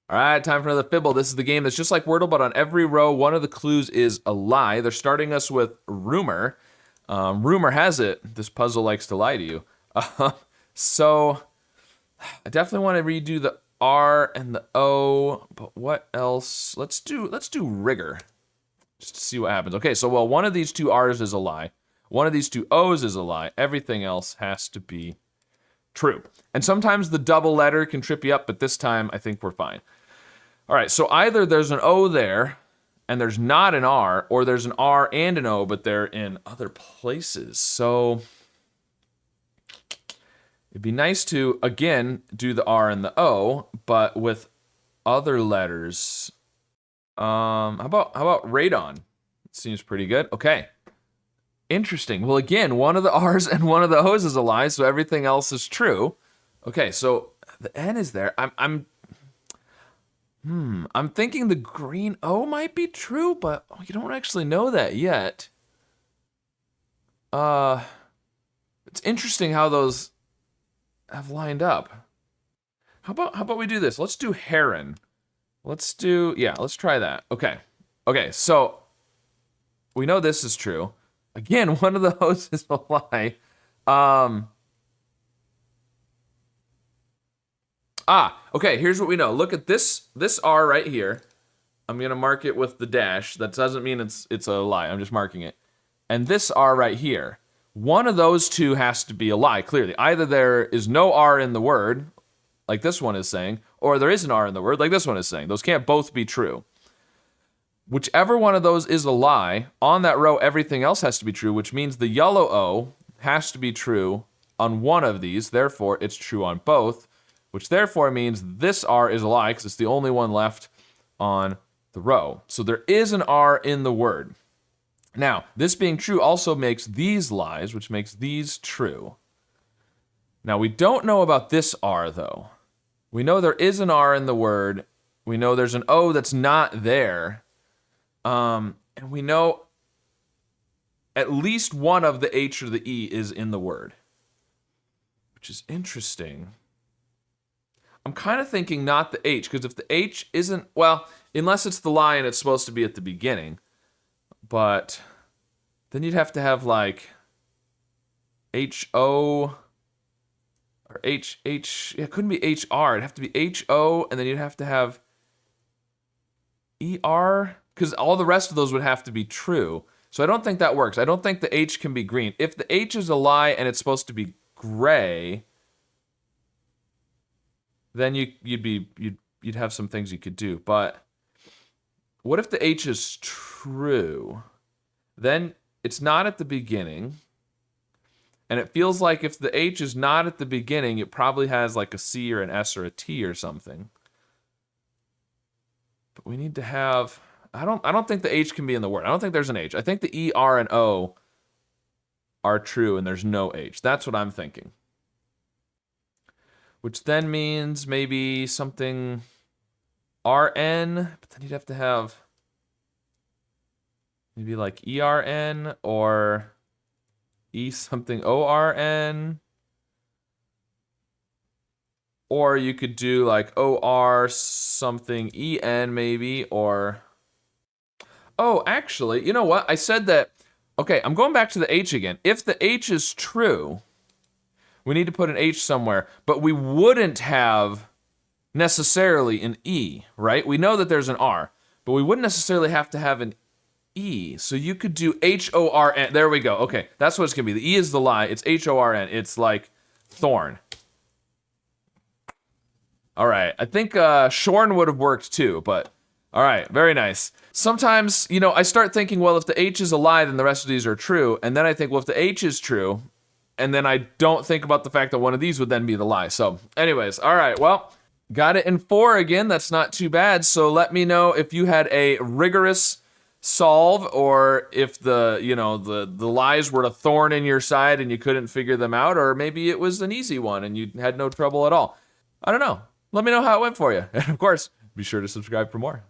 All right, time for another Fibble. This is the game that's just like Wordle, but on every row, one of the clues is a lie. They're starting us with rumor. Rumor has it this puzzle likes to lie to you. So I definitely want to redo the R and the O, but what else? Let's do rigor, just to see what happens. Okay, so well, one of these two R's is a lie. One of these two O's is a lie. Everything else has to be true. And sometimes the double letter can trip you up, but this time I think we're fine. All right, so either there's an O there and there's not an R, or there's an R and an O, but they're in other places. So it'd be nice to, again, do the R and the O, but with other letters. How about radon? It seems pretty good. Okay. Interesting. Well, again, one of the R's and one of the O's is a lie, so everything else is true. Okay, so the N is there. I'm thinking the green O might be true, but you don't actually know that yet. It's interesting how those have lined up. How about we do this? Let's do heron. Let's try that. Okay. Okay, so we know this is true. Again, one of those is a lie. Okay, here's what we know. Look at this R right here. I'm gonna mark it with the dash. That doesn't mean it's a lie. I'm just marking it. And this R right here. One of those two has to be a lie, clearly. Either there is no R in the word, like this one is saying, or there is an R in the word, like this one is saying. Those can't both be true. Whichever one of those is a lie, on that row, everything else has to be true, which means the yellow O has to be true on one of these. Therefore, it's true on both, which therefore means this R is a lie because it's the only one left on the row. So there is an R in the word. Now, this being true also makes these lies, which makes these true. Now, we don't know about this R, though. We know there is an R in the word. We know there's an O that's not there. And we know at least one of the H or the E is in the word, which is interesting. I'm kind of thinking not the H, because if the H isn't, well, unless it's the lie and it's supposed to be at the beginning, but then you'd have to have like H-O or H, it couldn't be H-R, it'd have to be H-O, and then you'd have to have E-R, because all the rest of those would have to be true. So I don't think that works. I don't think the H can be green. If the H is a lie and it's supposed to be gray, then you'd have some things you could do. But what if the H is true? Then it's not at the beginning. And it feels like if the H is not at the beginning, it probably has like a C or an S or a T or something. But we need to have, I don't think the H can be in the word. I don't think there's an H. I think the E, R, and O are true and there's no H. That's what I'm thinking. Which then means maybe something RN, but then you'd have to have maybe like ERN or E something ORN. Or you could do like OR something EN maybe, or... Oh, actually, you know what? I said that... Okay, I'm going back to the H again. If the H is true, we need to put an H somewhere, but we wouldn't have necessarily an E, right? We know that there's an R, but we wouldn't necessarily have to have an E. So you could do H-O-R-N. There we go. Okay, that's what it's going to be. The E is the lie. It's H-O-R-N. It's like thorn. All right, I think Shorn would have worked too, but all right, very nice. Sometimes, you know, I start thinking, well, if the H is a lie, then the rest of these are true. And then I think, well, if the H is true, and then I don't think about the fact that one of these would then be the lie. So anyways, all right, well, got it in 4 again. That's not too bad. So let me know if you had a rigorous solve, or if the lies were a thorn in your side and you couldn't figure them out, or maybe it was an easy one and you had no trouble at all. I don't know. Let me know how it went for you. And of course, be sure to subscribe for more.